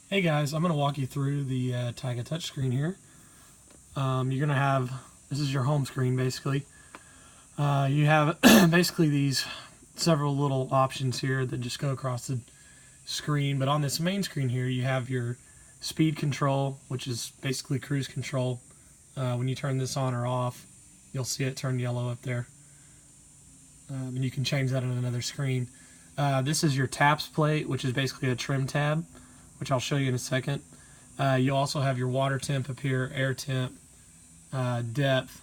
Hey guys, I'm going to walk you through the Tige touchscreen here. You're going to have, this is your home screen basically. You have basically these several little options here that just go across the screen, but on this main screen here you have your speed control, which is basically cruise control. When you turn this on or off, you'll see it turn yellow up there. And you can change that on another screen. This is your taps plate, which is basically a trim tab, which I'll show you in a second. You also have your water temp up here, air temp, depth,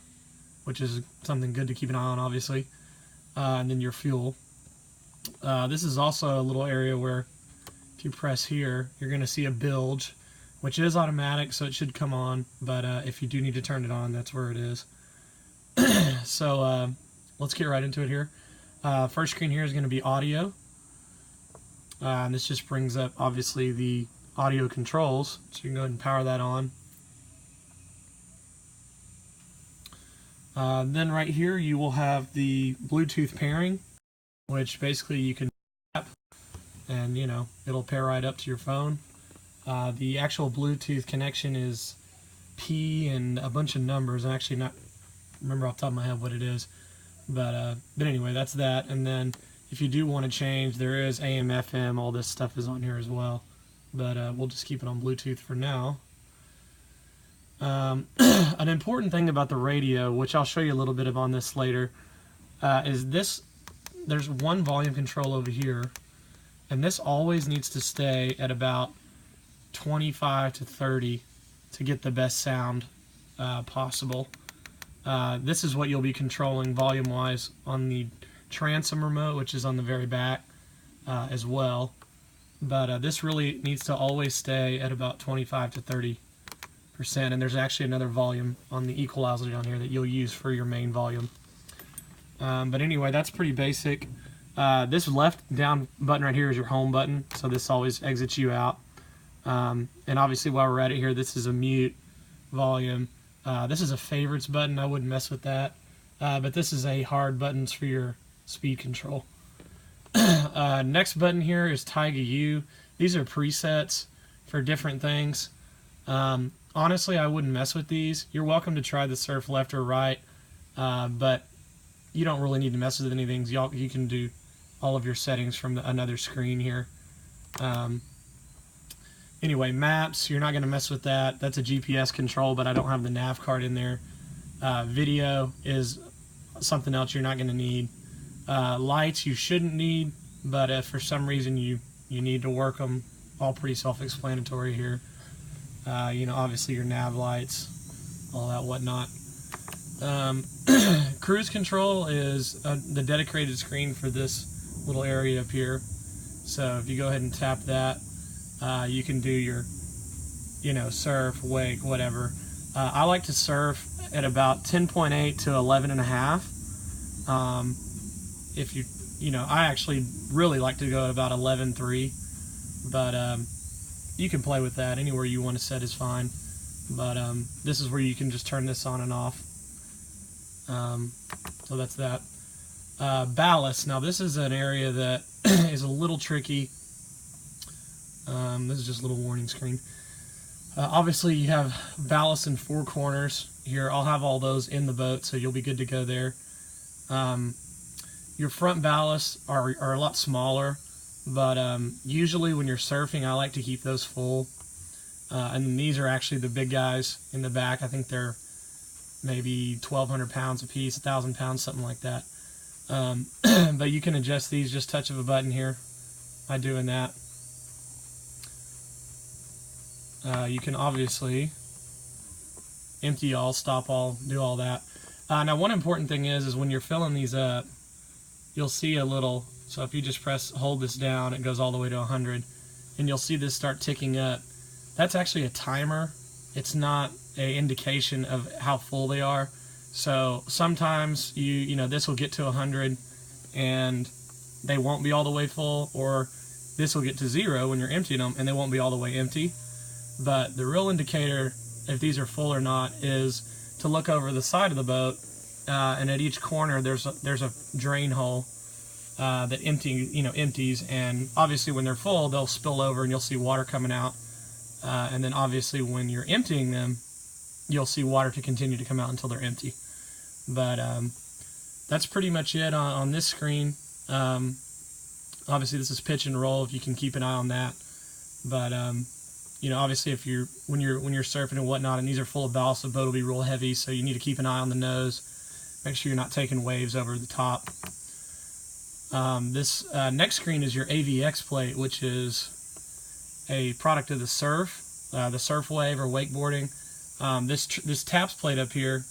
which is something good to keep an eye on, obviously, and then your fuel. This is also a little area where if you press here, you're going to see a bilge, which is automatic, so it should come on, but if you do need to turn it on, that's where it is. So let's get right into it here. First screen here is going to be audio. And this just brings up, obviously, the audio controls, so you can go ahead and power that on. Then right here you will have the Bluetooth pairing, which basically you can tap and, you know, it'll pair right up to your phone. The actual Bluetooth connection is P and a bunch of numbers. I actually not remember off the top of my head what it is, but anyway, that's that. And then if you do want to change, there is AM, FM, all this stuff is on here as well, but we'll just keep it on Bluetooth for now. An important thing about the radio, which I'll show you a little bit of on this later, is this. There's one volume control over here, and this always needs to stay at about 25 to 30 to get the best sound possible. This is what you'll be controlling volume-wise on the transom remote, which is on the very back as well, but this really needs to always stay at about 25 to 30%, and there's actually another volume on the equalizer down here that you'll use for your main volume. But anyway, that's pretty basic. This left down button right here is your home button, so this always exits you out. And obviously while we're at it here, this is a mute volume. This is a favorites button. I wouldn't mess with that, but this is a hard buttons for your speed control. Next button here is Tige U. These are presets for different things. Honestly, I wouldn't mess with these. You're welcome to try the surf left or right, but you don't really need to mess with anything. You can do all of your settings from another screen here. Anyway, maps, you're not going to mess with that. That's a GPS control, but I don't have the nav card in there. Video is something else you're not going to need. Lights you shouldn't need, but if for some reason you need to work them, all pretty self-explanatory here. You know, obviously your nav lights, all that whatnot. Cruise control is the dedicated screen for this little area up here. So if you go ahead and tap that, you can do your, you know, surf, wake, whatever. I like to surf at about 10.8 to 11.5. If you know, I actually really like to go at about 11.3, but you can play with that. Anywhere you want to set is fine. But this is where you can just turn this on and off. So that's that. Ballast. Now this is an area that is a little tricky. This is just a little warning screen. Obviously you have ballast in 4 corners here. I'll have all those in the boat, so you'll be good to go there. Your front ballasts are a lot smaller, but usually when you're surfing, I like to keep those full. And these are actually the big guys in the back. I think they're maybe 1,200 pounds a piece, 1,000 pounds, something like that. But you can adjust these, just touch of a button here by doing that. You can obviously empty all, stop all, do all that. Now one important thing is when you're filling these up, you'll see a little, so if you just hold this down, it goes all the way to 100, and you'll see this start ticking up. That's actually a timer. It's not an indication of how full they are. So sometimes you know, this will get to 100 and they won't be all the way full, or this will get to 0 when you're emptying them and they won't be all the way empty. But the real indicator if these are full or not is to look over the side of the boat, and at each corner there's a drain hole that empties, and obviously when they're full they'll spill over and you'll see water coming out. and then obviously when you're emptying them, you'll see water to continue to come out until they're empty. But that's pretty much it on this screen. Obviously this is pitch and roll, if you can keep an eye on that. But you know, obviously if when you're surfing and whatnot, and these are full of ballast, the boat will be real heavy, so you need to keep an eye on the nose. Make sure you're not taking waves over the top. This next screen is your AVX plate, which is a product of the surf wave or wakeboarding. This TAPS plate up here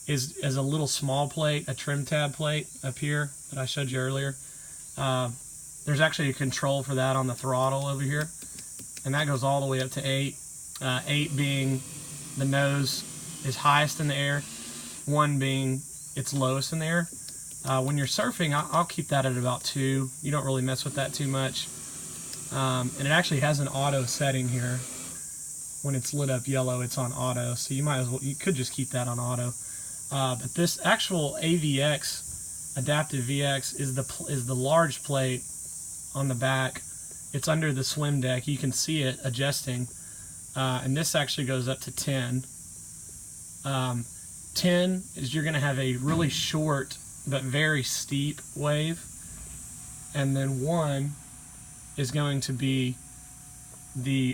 is a little small plate, a trim tab plate up here that I showed you earlier. There's actually a control for that on the throttle over here, and that goes all the way up to 8. 8 being the nose is highest in the air, 1 being it's lowest in the air. When you're surfing, I'll keep that at about 2. You don't really mess with that too much. And it actually has an auto setting here. When it's lit up yellow, it's on auto, so you could just keep that on auto. But this actual AVX, Adaptive VX, is the large plate on the back. It's under the swim deck. You can see it adjusting, and this actually goes up to 10. 10 is you're going to have a really short but very steep wave, and then 1 is going to be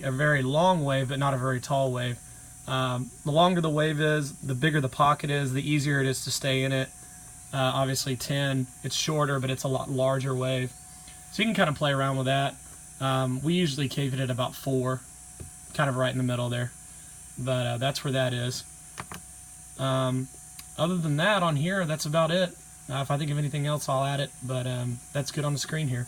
a very long wave but not a very tall wave. The longer the wave is, the bigger the pocket is, the easier it is to stay in it. Obviously 10, it's shorter but it's a lot larger wave, so you can kind of play around with that. We usually keep it at about 4, kind of right in the middle there, but that's where that is. Other than that, on here, that's about it. If I think of anything else, I'll add it, but that's good on the screen here.